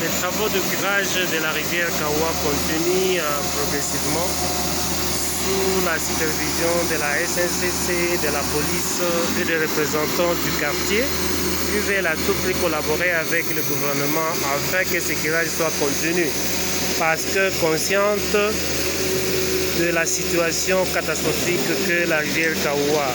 Les travaux de curage de la rivière Kawa continuent progressivement sous la supervision de la SNCC, de la police et des représentants du quartier. UVL a tout prix collaborer avec le gouvernement afin que ce curage soit continu parce que consciente de la situation catastrophique que la rivière Kawa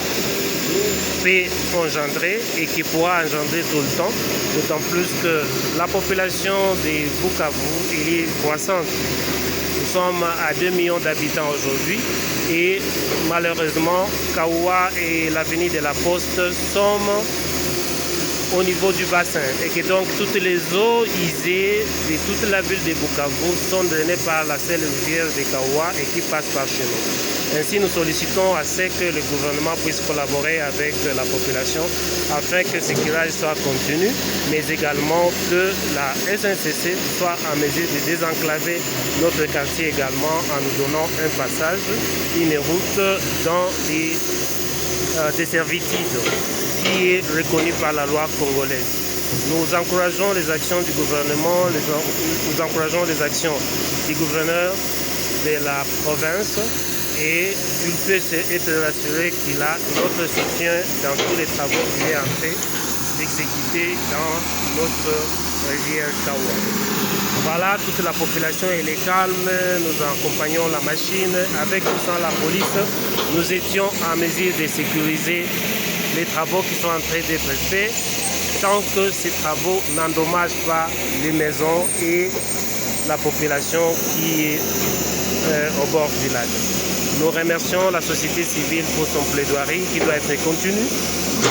peut engendrer et qui pourra engendrer tout le temps, d'autant plus que la population de Bukavu est croissante. Nous sommes à 2 millions d'habitants aujourd'hui et malheureusement Kawa et l'avenue de la Poste sont au niveau du bassin et que donc toutes les eaux usées de toute la ville de Bukavu sont drainées par la seule rivière de Kawa et qui passe par chez nous. Ainsi, nous sollicitons à ce que le gouvernement puisse collaborer avec la population afin que ce curage soit continu, mais également que la SNCC soit en mesure de désenclaver notre quartier également en nous donnant un passage, une route dans des servitudes qui est reconnu par la loi congolaise. Nous encourageons les actions du gouvernement, nous encourageons les actions du gouverneur de la province et il peut être rassuré qu'il a notre soutien dans tous les travaux qu'il est en train d'exécuter dans notre rivière Kawa. Voilà, toute la population elle est calme, nous accompagnons la machine, avec ou sans la police, nous étions en mesure de sécuriser les travaux qui sont en train d'être faits, tant que ces travaux n'endommagent pas les maisons et la population qui est au bord du lac. Nous remercions la société civile pour son plaidoirie qui doit être continue,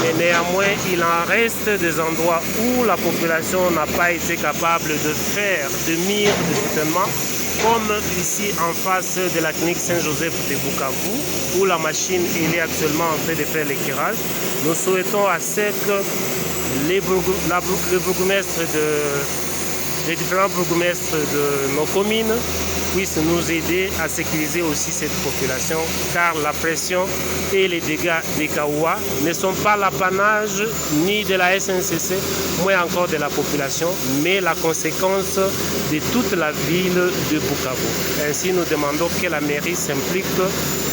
mais néanmoins il en reste des endroits où la population n'a pas été capable de faire de mire de soutènement, comme ici en face de la clinique Saint-Joseph de Bukavu, où la machine est actuellement en train de faire l'éclairage. Nous souhaitons à ce que les différents bourgmestres de nos communes puissent nous aider à sécuriser aussi cette population, car la pression et les dégâts des Kawa ne sont pas l'apanage ni de la SNCC, moins encore de la population, mais la conséquence de toute la ville de Bukavu. Ainsi, nous demandons que la mairie s'implique,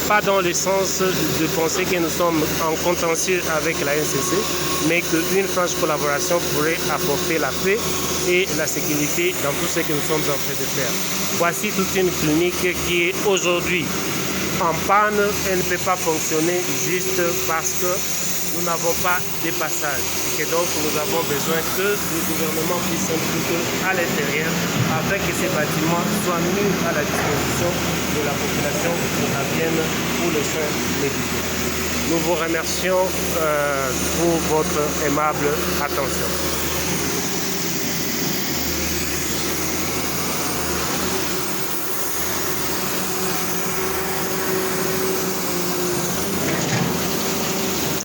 pas dans le sens de penser que nous sommes en contentieux avec la SNCC, mais qu'une franche collaboration pourrait apporter la paix et la sécurité dans tout ce que nous sommes en train de faire. Voici toute une clinique qui est aujourd'hui en panne. Elle ne peut pas fonctionner juste parce que nous n'avons pas de passage. Et donc nous avons besoin que le gouvernement puisse s'impliquer à l'intérieur afin que ces bâtiments soient mis à la disposition de la population qui en vienne pour les soins médicaux. Nous vous remercions pour votre aimable attention.